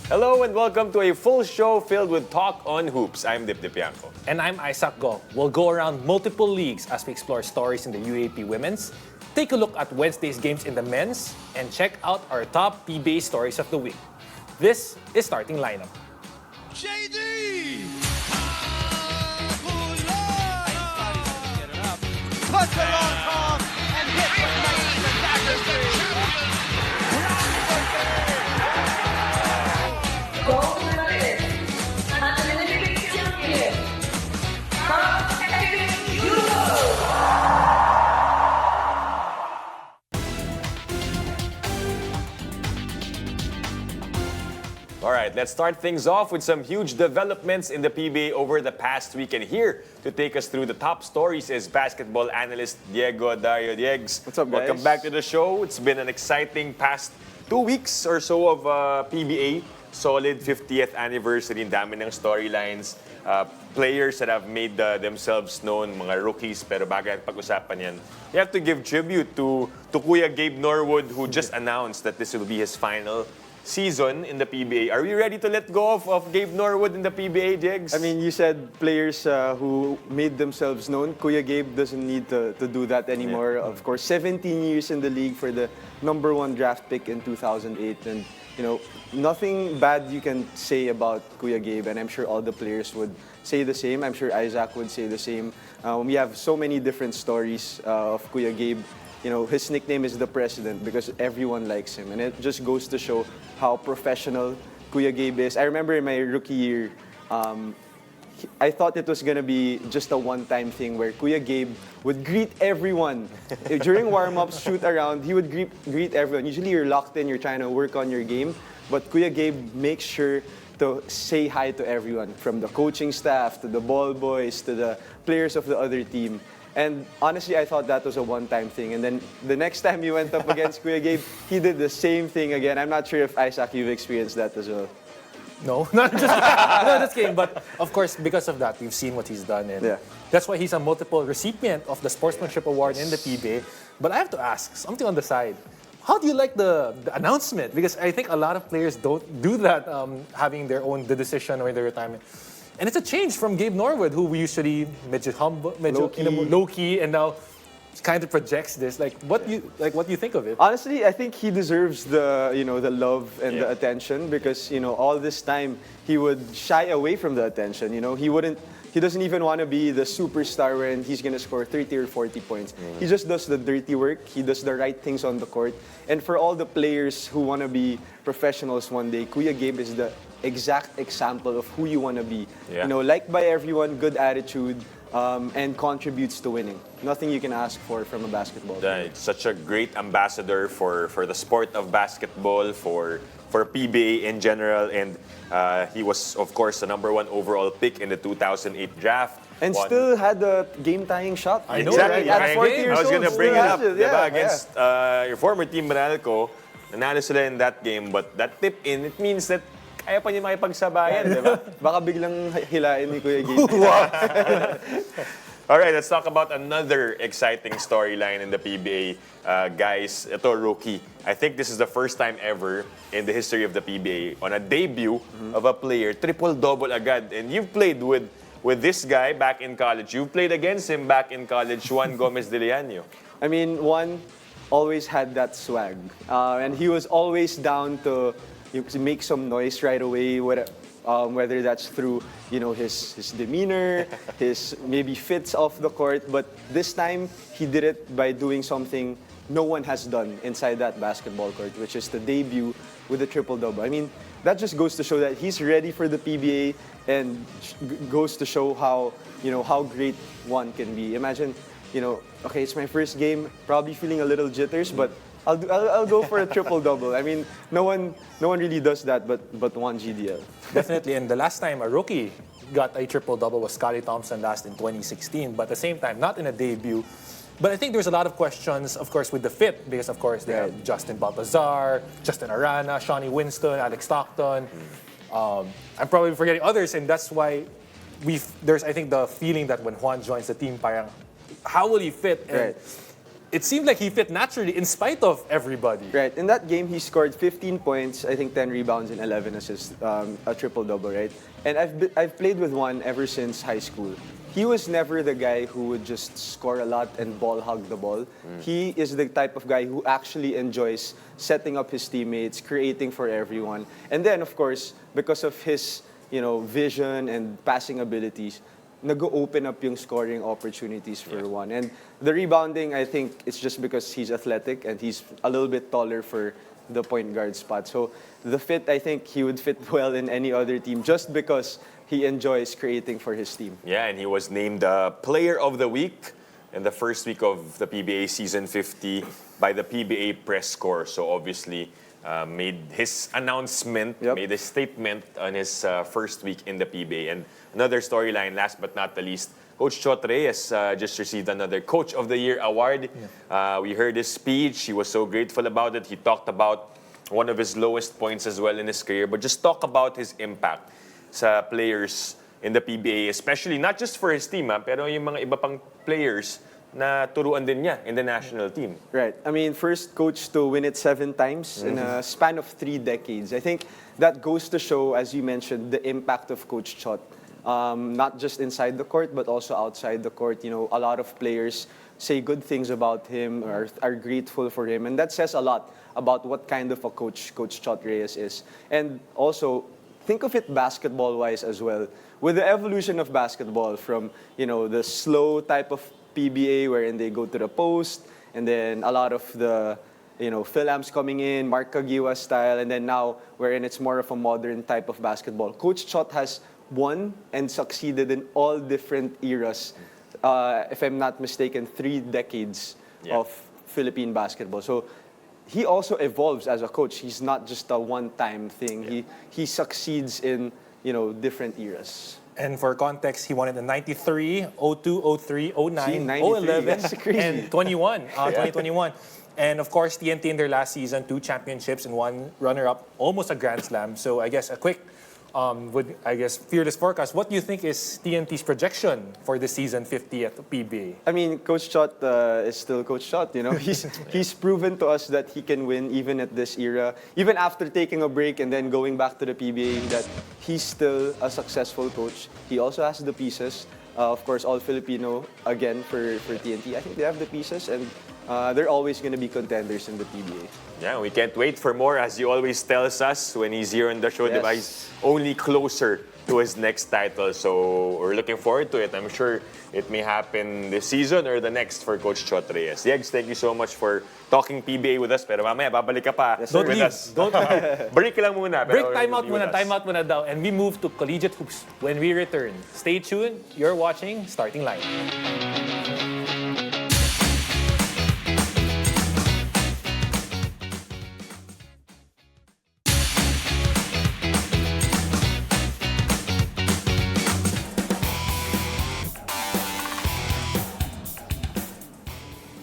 Hello and welcome to a full show filled with talk on hoops. I'm Dip Dipianco. And I'm Isaac Go. We'll go around multiple leagues as we explore stories in the UAAP Women's, take a look at Wednesday's games in the men's, and check out our top PBA stories of the week. This is Starting Lineup. JD! Puts it on top and hits with the dagger three. Gold medalist at the Olympic champion from Europe. All right, let's start things off with some huge developments in the PBA over the past week. And here to take us through the top stories is basketball analyst Diego Dario Diegs. What's up, guys? Welcome back to the show. It's been an exciting past 2 weeks or so of PBA. Solid 50th anniversary, dami ng storylines. Players that have made themselves known, mga rookies, pero bago natin pag-usapan yan, you have to give tribute to Kuya Gabe Norwood, who just announced that this will be his final season in the PBA. Are we ready to let go of Gabe Norwood in the PBA, Jigs? I mean, you said players who made themselves known. Kuya Gabe doesn't need to do that anymore. Yeah. Of course, 17 years in the league for the #1 draft pick in 2008. And, you know, nothing bad you can say about Kuya Gabe. And I'm sure all the players would say the same. I'm sure Isaac would say the same. We have so many different stories of Kuya Gabe. You know, his nickname is the President because everyone likes him. And it just goes to show how professional Kuya Gabe is. I remember in my rookie year, I thought it was going to be just a one-time thing where Kuya Gabe would greet everyone. During warm-ups, shoot around, he would greet everyone. Usually you're locked in, you're trying to work on your game. But Kuya Gabe makes sure to say hi to everyone, from the coaching staff, to the ball boys, to the players of the other team. And honestly, I thought that was a one-time thing. And then the next time he went up against Kuya Gabe, he did the same thing again. I'm not sure if, Isaac, you've experienced that as well. No, not just, no, just kidding. But of course, because of that, we've seen what he's done. And Yeah. that's why he's a multiple recipient of the Sportsmanship Award in the PBA. But I have to ask, something on the side. How do you like the announcement? Because I think a lot of players don't do that, having their own the decision or their retirement. And it's a change from Gabe Norwood, who we usually medyo humble, medyo low-key, and now kind of projects this. What do you think of it? Honestly, I think he deserves the love and the attention because all this time he would shy away from the attention. He doesn't even want to be the superstar when he's gonna score 30 or 40 points. He just does the dirty work. He does the right things on the court. And for all the players who want to be professionals one day, Kuya Gabe is the exact example of who you want to be. Yeah. Liked by everyone, good attitude, and contributes to winning. Nothing you can ask for from a basketball player. It's such a great ambassador for the sport of basketball, for PBA in general, and he was, of course, the #1 overall pick in the 2008 draft. And still had a game-tying shot. I know, Exactly. right? At 40 I years was old, gonna bring still it up, has diba? Against your former team, Manalco. Nanalo sila in that game, but that tip in, it means that kaya pa niya makipagsabayan, di ba? Baka biglang hilain ni Kuya Gabe. All right, let's talk about another exciting storyline in the PBA. Guys, ito rookie. I think this is the first time ever in the history of the PBA on a debut of a player, triple-double agad. And you've played with this guy back in college. You've played against him back in college, Juan Gomez de Liano. I mean, Juan always had that swag. And he was always down to make some noise right away, whether that's through his demeanor, his maybe fits off the court. But this time, he did it by doing something no one has done inside that basketball court, which is to debut with a triple-double. I mean, that just goes to show that he's ready for the PBA and goes to show how great one can be. Imagine, okay, it's my first game, probably feeling a little jitters, but I'll go for a triple-double. I mean, no one really does that but Juan GDL. Definitely, and the last time a rookie got a triple-double was Scottie Thompson last in 2016. But at the same time, not in a debut. But I think there's a lot of questions, of course, with the fit. Because, of course, they have Justin Baltazar, Justin Arana, Shawnee Winston, Alex Stockton. I'm probably forgetting others, and that's why there's, I think, the feeling that when Juan joins the team, parang, how will he fit? And it seemed like he fit naturally in spite of everybody. Right. In that game, he scored 15 points, I think 10 rebounds and 11 assists, a triple-double, right? And I've played with Juan ever since high school. He was never the guy who would just score a lot and ball hog the ball. He is the type of guy who actually enjoys setting up his teammates, creating for everyone. And then, of course, because of his, vision and passing abilities, nag-open up yung scoring opportunities for Juan. And the rebounding, I think, it's just because he's athletic and he's a little bit taller for the point guard spot. So the fit, I think he would fit well in any other team just because he enjoys creating for his team. Yeah, and he was named Player of the Week in the first week of the PBA Season 50 by the PBA Press Score. So obviously made his announcement, made a statement on his first week in the PBA. And another storyline, last but not the least, Coach Chot Reyes just received another Coach of the Year award. We heard his speech. He was so grateful about it. He talked about one of his lowest points as well in his career. But just talk about his impact sa players in the PBA, especially not just for his team, pero yung mga iba pang players na turuan din niya in the national team. Right. I mean, first coach to win it 7 times in a span of 3 decades. I think that goes to show, as you mentioned, the impact of Coach Chot. Not just inside the court, but also outside the court. A lot of players say good things about him, or are grateful for him. And that says a lot about what kind of a coach Coach Chot Reyes is. And also, think of it basketball-wise as well. With the evolution of basketball from, the slow type of PBA wherein they go to the post, and then a lot of the, Philams coming in, Mark Kagiwa style, and then now wherein it's more of a modern type of basketball. Coach Chot has won and succeeded in all different eras. If I'm not mistaken, 3 decades of Philippine basketball. So he also evolves as a coach. He's not just a one-time thing. He succeeds in, different eras. And for context, he won it in 93, 02, 03, 09, 011, That's crazy. and 2021. And of course, TNT in their last season, 2 championships and 1 runner-up, almost a Grand Slam. So I guess a quick, fearless forecast. What do you think is TNT's projection for the season 50th PBA? I mean, Coach Chot is still Coach Chot. He's proven to us that he can win even at this era, even after taking a break and then going back to the PBA. That he's still a successful coach. He also has the pieces. Of course, all Filipino again for TNT. I think they have the pieces, and they're always going to be contenders in the PBA. Yeah, we can't wait for more, as he always tells us when he's here on the show. Yes. He's only closer to his next title. So we're looking forward to it. I'm sure it may happen this season or the next for Coach Chot Reyes. Yegs, thank you so much for talking PBA with us. Pero mamaya, babalik ka pa Don't with leave. us. Don't Break lang muna. Break, pero timeout be with muna, us. timeout muna daw. And we move to collegiate hoops when we return. Stay tuned. You're watching Starting Line.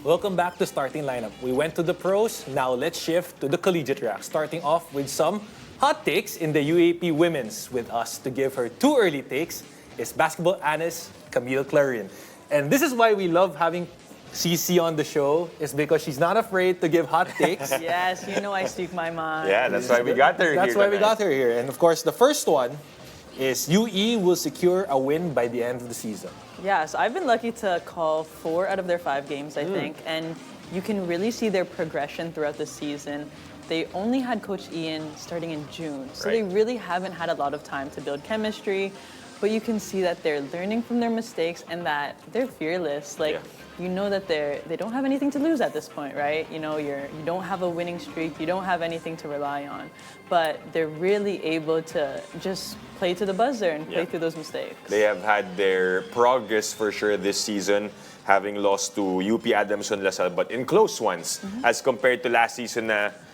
Welcome back to Starting Lineup. We went to the pros, now let's shift to the collegiate rack. Starting off with some hot takes in the UAAP women's. With us to give her 2 early takes is basketball analyst Camille Clarion. And this is why we love having CC on the show, is because she's not afraid to give hot takes. Yes, I speak my mind. Yeah, that's why we got her here. That's why we tonight. got her here. And of course, the first one is UE will secure a win by the end of the season. Yeah, so I've been lucky to call 4 out of their 5 games, I think, and you can really see their progression throughout the season. They only had Coach Ian starting in June, so they really haven't had a lot of time to build chemistry, but you can see that they're learning from their mistakes and that they're fearless. You know that they don't have anything to lose at this point, right? You don't have a winning streak, you don't have anything to rely on, but they're really able to just play to the buzzer and play through those mistakes. They have had their progress for sure this season, having lost to UP Adamson LaSalle, but in close ones, as compared to last season.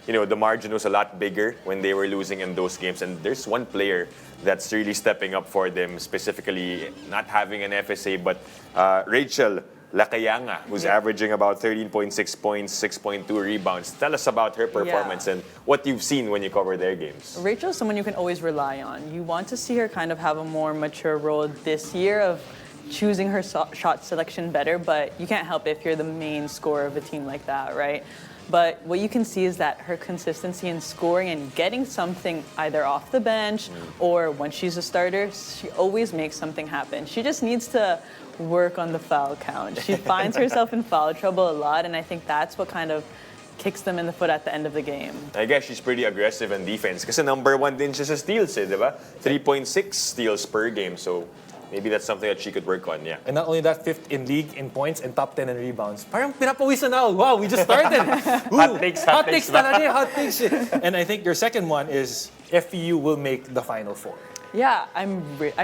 The margin was a lot bigger when they were losing in those games. And there's one player that's really stepping up for them, specifically not having an FSA, but Rachel Lacayanga, who's averaging about 13.6 points, 6.2 rebounds. Tell us about her performance and what you've seen when you cover their games. Rachel's someone you can always rely on. You want to see her kind of have a more mature role this year of choosing her shot selection better, but you can't help it if you're the main scorer of a team like that, right? But what you can see is that her consistency in scoring and getting something either off the bench or when she's a starter, she always makes something happen. She just needs to work on the foul count. She finds herself in foul trouble a lot, and I think that's what kind of kicks them in the foot at the end of the game. I guess she's pretty aggressive in defense kasi number 1 din siya sa steals, di ba? 3.6 steals per game. So maybe that's something that she could work on, yeah. And not only that, 5th in league in points and top 10 in rebounds. Parang pinapawisan na. Wow, we just started. Hot takes, hot takes ba? talaga, hot takes. And I think your second one is FEU will make the Final Four. Yeah, I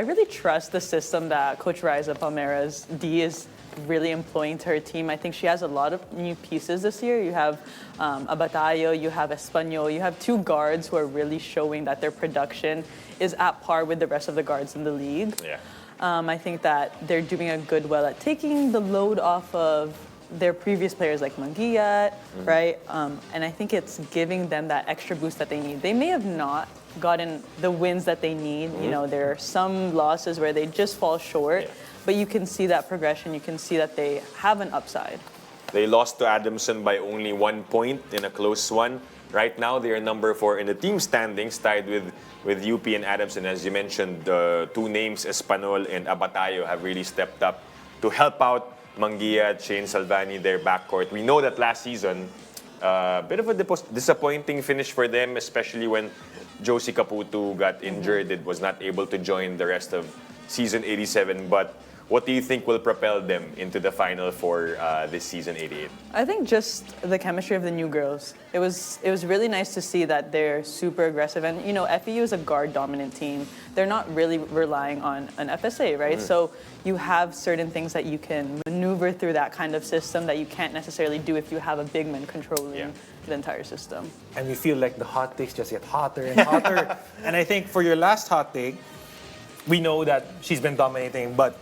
really trust the system that Coach Raiza Palmera's D is really employing to her team. I think she has a lot of new pieces this year. You have Abatayo, you have Espanyol, you have 2 guards who are really showing that their production is at par with the rest of the guards in the league. Yeah. I think that they're doing a good well at taking the load off of their previous players like Manguiat, right? And I think it's giving them that extra boost that they need. They may have not gotten the wins that they need. You know, there are some losses where they just fall short, but you can see that progression. You can see that they have an upside. They lost to Adamson by only 1 point in a close one. Right now, they are number 4 in the team standings, tied with UP and Adamson. As you mentioned, the 2 names, Espanyol and Abatayo, have really stepped up to help out Manguiat, Shane Salvani, their backcourt. We know that last season, a bit of a disappointing finish for them, especially when Josie Caputo got injured. It was not able to join the rest of season 87. But what do you think will propel them into the Final Four this season 88? I think just the chemistry of the new girls. It was really nice to see that they're super aggressive. And, you know, FEU is a guard-dominant team. They're not really relying on an FSA, right? So you have certain things that you can maneuver through that kind of system that you can't necessarily do if you have a big man controlling the entire system. And we feel like the hot takes just get hotter and hotter. And I think for your last hot take, we know that she's been dominating, but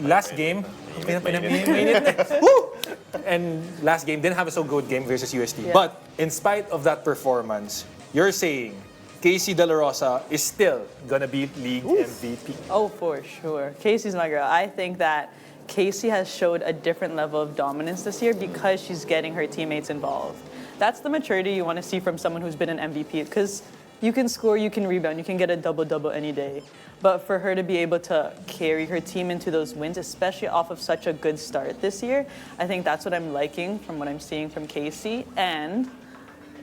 last game, Woo! And last game didn't have a so good game versus UST. Yeah. But in spite of that performance, you're saying Kacey Dela Rosa is still gonna be league MVP. Oh, for sure. Casey's my girl. I think that Kacey has showed a different level of dominance this year because she's getting her teammates involved. That's the maturity you want to see from someone who's been an MVP, because you can score, you can rebound, you can get a double-double any day. But for her to be able to carry her team into those wins, especially off of such a good start this year, I think that's what I'm liking from what I'm seeing from Kacey. And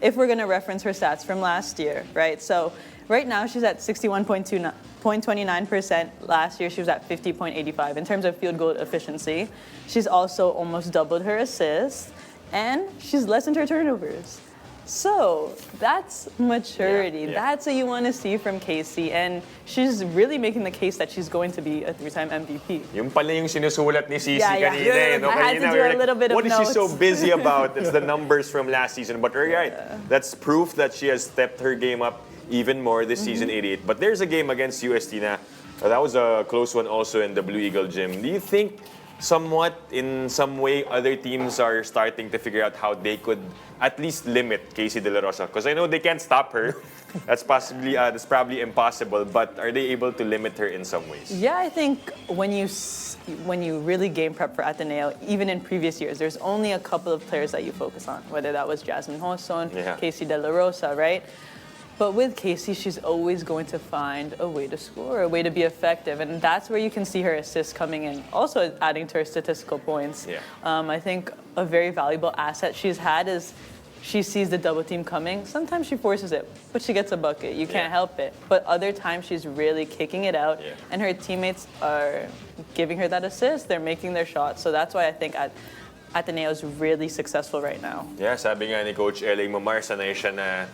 if we're going to reference her stats from last year, right? So right now she's at 61.29%. Last year she was at 50.85 in terms of field goal efficiency. She's also almost doubled her assists, and she's lessened her turnovers. So that's maturity. Yeah. That's what you want to see from Kacey, and she's really making the case that she's going to be a 3-time MVP. Yung pala yung sinusulat ni Cici Yeah, yeah. kanina. Yeah, no? I had to Kanina, do we were a little bit of what is she so notes. busy about? It's the numbers from last season. But you're right. That's proof that she has stepped her game up even more this season 88. But there's a game against UST na that was a close one also in the Blue Eagle gym. Do you think somewhat, in some way, other teams are starting to figure out how they could at least limit Kacey Dela Rosa? Because I know they can't stop her. That's probably impossible. But are they able to limit her in some ways? Yeah, I think when you really game prep for Ateneo, even in previous years, there's only a couple of players that you focus on, whether that was Jasmine Hoson, Kacey Dela Rosa, right? But with Kacey, she's always going to find a way to score, a way to be effective. And that's where you can see her assists coming in, also adding to her statistical points. Yeah. I think a very valuable asset she's had is she sees the double team coming. Sometimes she forces it, but she gets a bucket. You can't help it. But other times she's really kicking it out, and her teammates are giving her that assist. They're making their shots. So that's why I think Ateneo is really successful right now. Yeah, sabi nga ni Coach L.A. Mamar, sanay siya na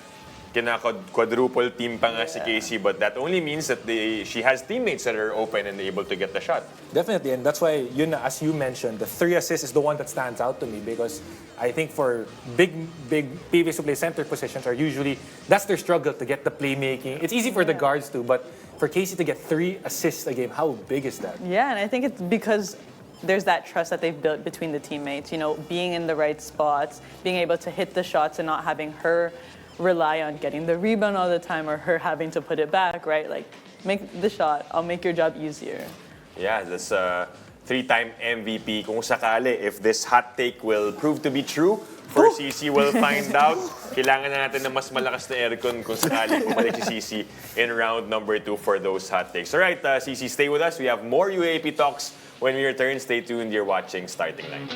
quadruple team pa nga si Kacey, but that only means that she has teammates that are open and able to get the shot. Definitely, and that's why, as you mentioned, the 3 assists is the one that stands out to me, because I think for big PBAs who play center positions are usually, that's their struggle to get the playmaking. It's easy for the guards too, but for Kacey to get 3 assists a game, how big is that? Yeah, and I think it's because there's that trust that they've built between the teammates, you know, being in the right spots, being able to hit the shots and not having her rely on getting the rebound all the time or her having to put it back, right? Like, make the shot, I'll make your job easier. Yeah, this three-time MVP. Kung sakali, if this hot take will prove to be true, for CC we'll find out. Kailangan na natin ng mas malakas na aircon kung sakali bumalik si CC in round number 2 for those hot takes. Alright, CC, stay with us. We have more UAAP talks when we return. Stay tuned. You're watching Starting Line.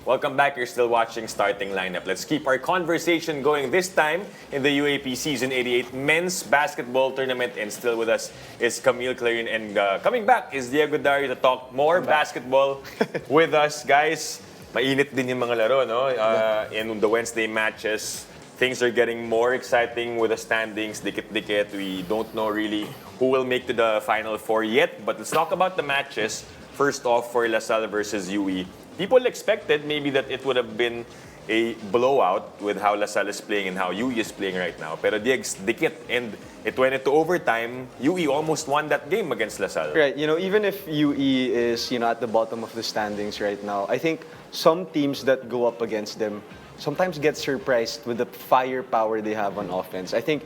Welcome back. You're still watching Starting Lineup. Let's keep our conversation going this time in the UAP Season 88 Men's Basketball Tournament. And still with us is Camille Clarion. And coming back is Diego Dario to talk more basketball with us. Guys, mainit din yung mga laro, no? In the Wednesday matches, things are getting more exciting with the standings. Dikit-dikit. We don't know really who will make to the Final Four yet. But let's talk about the matches. First off, for LaSalle versus UE. People expected maybe that it would have been a blowout with how LaSalle is playing and how UE is playing right now. Pero Diegs, dikit, and it went into overtime. UE almost won that game against LaSalle. Right, even if UE is, at the bottom of the standings right now, I think some teams that go up against them sometimes get surprised with the firepower they have on offense. I think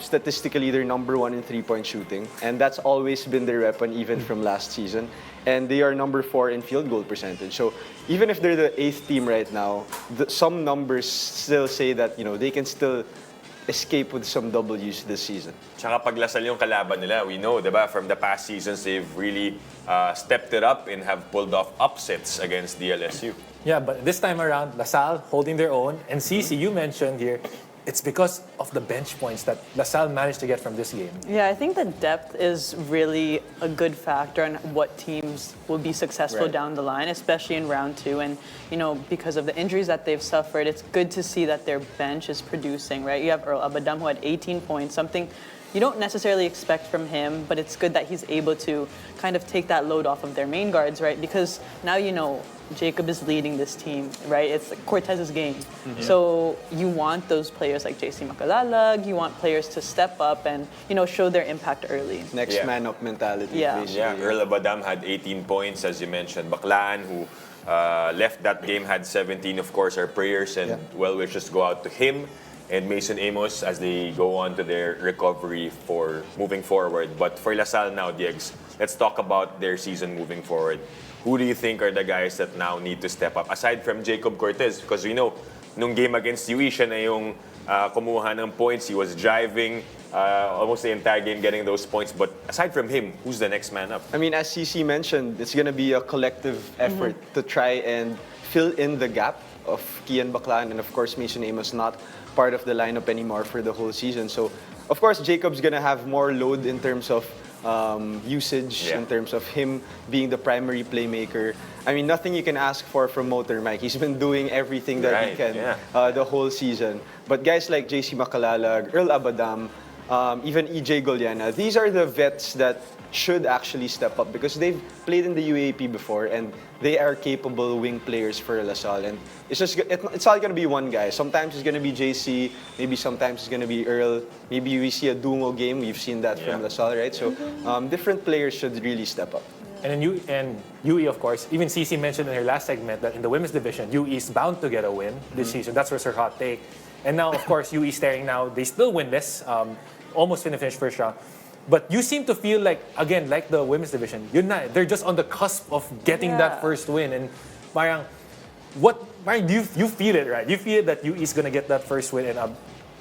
statistically, they're number 1 in three-point shooting, and that's always been their weapon even from last season. And they are number 4 in field goal percentage. So even if they're the 8th team right now, some numbers still say that they can still escape with some W's this season. Tsaka pag LaSalle yung kalaban nila, we know, diba, from the past seasons, they've really stepped it up and have pulled off upsets against DLSU. Yeah, but this time around, LaSalle holding their own. And CC, you mentioned here, it's because of the bench points that LaSalle managed to get from this game. Yeah, I think the depth is really a good factor on what teams will be successful down the line, especially in round 2. And, because of the injuries that they've suffered, it's good to see that their bench is producing, right? You have Earl Abadam, who had 18 points, something you don't necessarily expect from him, but it's good that he's able to kind of take that load off of their main guards, right? Because now Jacob is leading this team, right? It's Cortez's game. Mm-hmm. So you want those players like JC Macalalag, you want players to step up and, show their impact early. Next man up mentality. Yeah. Basically. Yeah, Earl Abadam had 18 points, as you mentioned. Baklaan, who left that game, had 17. Of course, our prayers and well wishes go out to him and Mason Amos as they go on to their recovery for moving forward. But for LaSalle now, Diegs, let's talk about their season moving forward. Who do you think are the guys that now need to step up? Aside from Jacob Cortez, because we know, nung game against UE, siya na yung kumuha ng points. He was driving almost the entire game, getting those points. But aside from him, who's the next man up? I mean, as CC mentioned, it's going to be a collective effort to try and fill in the gap of Kian Baklaan and, of course, Mason Amos not part of the lineup anymore for the whole season. So, of course, Jacob's going to have more load in terms of usage, in terms of him being the primary playmaker. I mean, nothing you can ask for from Motor Mike. He's been doing everything that he can the whole season. But guys like JC Macalalag, Earl Abadam, even EJ Goliana, these are the vets that should actually step up because they've played in the UAAP before and they are capable wing players for LaSalle. And it's not going to be one guy. Sometimes it's going to be JC, maybe sometimes it's going to be Earl. Maybe we see a Dungo game. We've seen that from LaSalle, right? So different players should really step up. And in UE, of course, even CC mentioned in her last segment that in the women's division, UE is bound to get a win this season. That's her hot take. And now, of course, UE staring now. They still winless, almost finished first round. But you seem to feel like, again, like the women's division, they're just on the cusp of getting that first win. And parang, do you feel it, right? You feel that UE is going to get that first win, and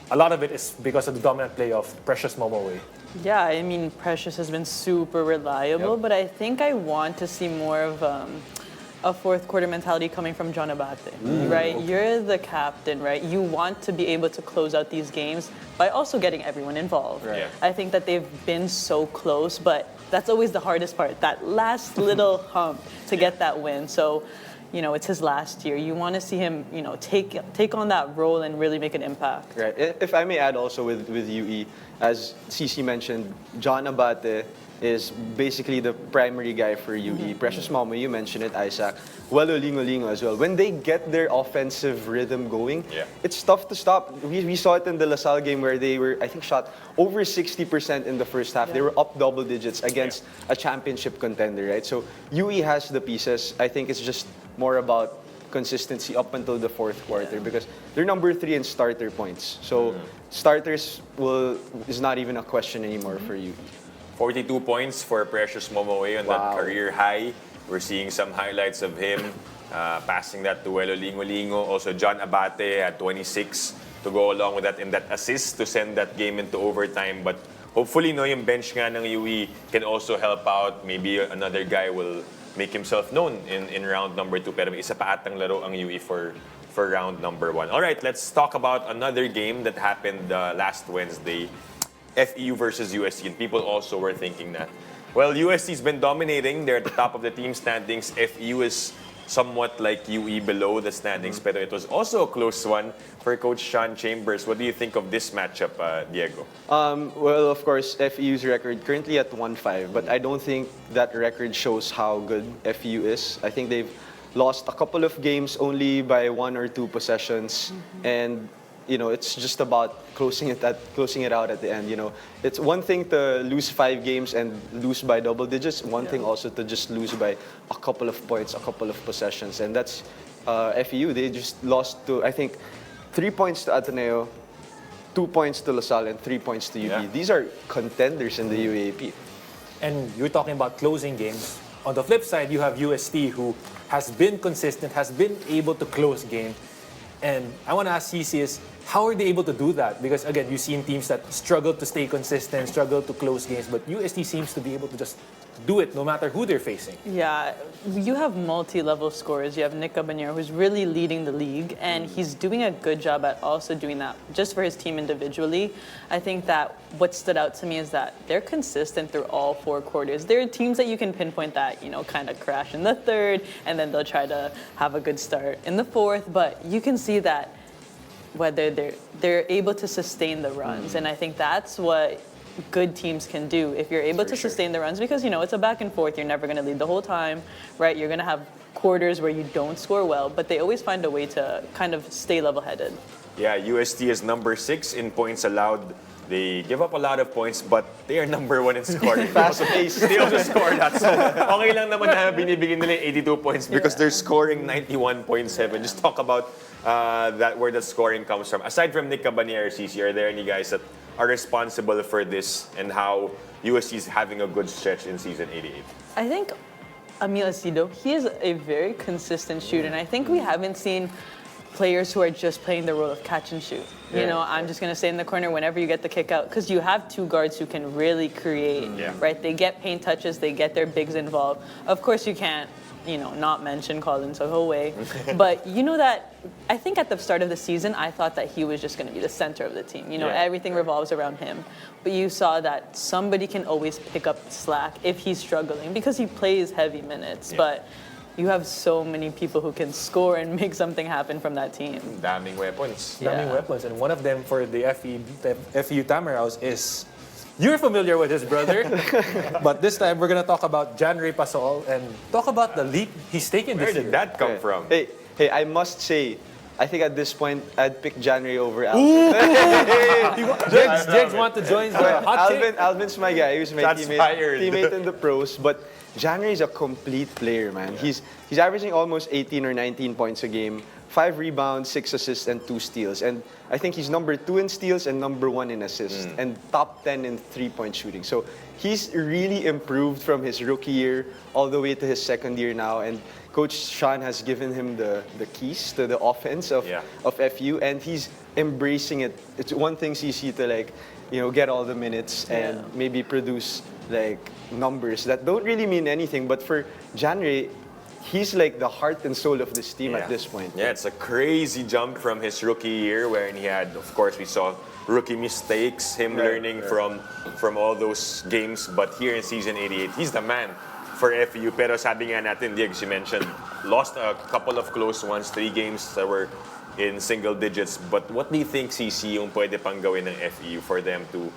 a lot of it is because of the dominant play of Precious Momoe. Yeah, I mean, Precious has been super reliable, but I think I want to see more of a fourth quarter mentality coming from John Abate, right? You're the captain, right? You want to be able to close out these games by also getting everyone involved. Right. Yeah. I think that they've been so close, but that's always the hardest part, that last little hump to get that win. So, it's his last year. You want to see him, take on that role and really make an impact. Right. If I may add also with UE, as CC mentioned, John Abate is basically the primary guy for UE. Precious Mamo, you mentioned it, Isaac. Welo Lingo as well. When they get their offensive rhythm going, it's tough to stop. We saw it in the LaSalle game where they were, I think, shot over 60% in the first half. They were up double digits against a championship contender, right? So UE has the pieces. I think it's just more about consistency up until the fourth quarter because they're number 3 in starter points. So starters is not even a question anymore for UE. 42 points for Precious Momoe on that career high. We're seeing some highlights of him passing that to Welo Lingo. Also, John Abate had 26 to go along with that in that assist to send that game into overtime. But hopefully, yung bench nga ng UE can also help out. Maybe another guy will make himself known in round number 2. Pero may isa pa atang laro ang UE for round number 1. All right, let's talk about another game that happened last Wednesday. FEU versus UST, and people also were thinking that, well, UST's been dominating. They're at the top of the team standings. FEU is somewhat like UE below the standings, but it was also a close one for Coach Sean Chambers. What do you think of this matchup, Diego? Well, of course, FEU's record currently at 1-5, but I don't think that record shows how good FEU is. I think they've lost a couple of games only by 1 or 2 possessions, and it's just about closing it out at the end. It's one thing to lose 5 games and lose by double digits. One thing also to just lose by a couple of points, a couple of possessions, and that's FEU. They just lost to, I think, 3 points to Ateneo, 2 points to LaSalle, and 3 points to UP. These are contenders in the UAAP. And you're talking about closing games. On the flip side, you have UST, who has been consistent, has been able to close games. And I want to ask CC how are they able to do that? Because again, you've seen teams that struggle to stay consistent, struggle to close games, but UST seems to be able to just do it no matter who they're facing. Yeah, you have multi-level scorers. You have Nick Cabanero, who's really leading the league, and he's doing a good job at also doing that just for his team individually. I think that what stood out to me is that they're consistent through all 4 quarters. There are teams that you can pinpoint that, kind of crash in the third, and then they'll try to have a good start in the fourth, but you can see that whether they're able to sustain the runs, and I think that's what good teams can do if you're able to sustain the runs, because it's a back and forth. You're never going to lead the whole time, right? You're going to have quarters where you don't score well, but they always find a way to kind of stay level-headed. Yeah, UST is number 6 in points allowed. They give up a lot of points, but they are number 1 in scoring. Fast-paced. They also score that. So, okay lang naman na binibigyan nila 82 points because they're scoring 91.7. Just talk about where the scoring comes from. Aside from Nick Cabanero, CC, are there any guys that are responsible for this and how UST is having a good stretch in season 88? I think Emil Asido, he is a very consistent shooter, and I think we haven't seen players who are just playing the role of catch and shoot. I'm just going to stay in the corner whenever you get the kick out, because you have 2 guards who can really create, right? They get paint touches, they get their bigs involved. Of course, you can't, not mention Colin Sohoe, but that I think at the start of the season, I thought that he was just going to be the center of the team. Everything revolves around him. But you saw that somebody can always pick up slack if he's struggling, because he plays heavy minutes. But you have so many people who can score and make something happen from that team. Daming weapons. Daming weapons. And one of them for the FEU Tamaraws is, you're familiar with his brother, but this time we're going to talk about Jan Ray Pasol and talk about the leap he's taken this year. Where did that come from? Hey, I must say, I think at this point, I'd pick Jan Ray over Alvin. Jegs want to join the hot take. Alvin's my guy. He was my teammate in the pros, but Jan Ray is a complete player, man. He's averaging almost 18 or 19 points a game, 5 rebounds, 6 assists, and 2 steals. And I think he's number 2 in steals and number 1 in assists, and top 10 in 3-point shooting. So he's really improved from his rookie year all the way to his second year now. And Coach Sean has given him the keys to the offense of FU, and he's embracing it. It's one thing CC to get all the minutes and maybe produce numbers that don't really mean anything. But for Jan Ray, he's like the heart and soul of this team at this point. Yeah, it's a crazy jump from his rookie year, wherein he had, of course, we saw rookie mistakes, him learning from all those games. But here in season 88, he's the man for FEU. Pero sabi nga natin, Diego, you mentioned lost a couple of close ones, 3 games that were in single digits. But what do you think, CC, yung pwede pang gawin ng FEU for them to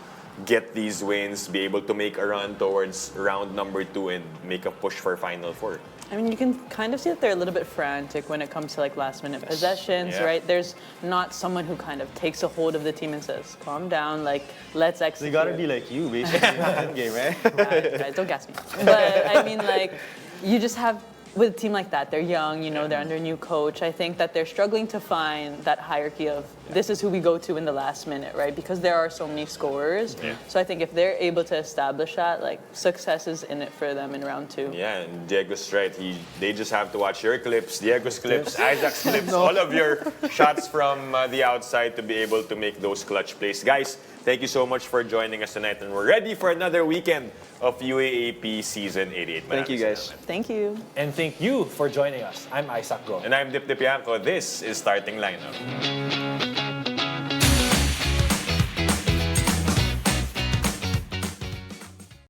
get these wins, be able to make a run towards round number 2 and make a push for Final Four? I mean, you can kind of see that they're a little bit frantic when it comes to like last minute possessions, Yeah. right? There's not someone who kind of takes a hold of the team and says, calm down, like, let's They execute. gotta be like you, basically, in that game, right? Guys, don't gas me. But I mean, like, you just have, with a team like that, they're young, you know, they're under a new coach. I think that they're struggling to find that hierarchy of this is who we go to in the last minute, right? Because there are so many scorers. Yeah. So I think if they're able to establish that, like, success is in it for them in round 2. Yeah, and Diego's right. They just have to watch your clips, Diego's clips, Isaac's clips, all of your shots from the outside to be able to make those clutch plays. Guys, thank you so much for joining us tonight, and we're ready for another weekend of UAAP Season 88. Thank you, Maraming guys. salamat. Thank you. And thank you for joining us. I'm Isaac Go. And I'm Dip Dipianco. This is Starting Lineup.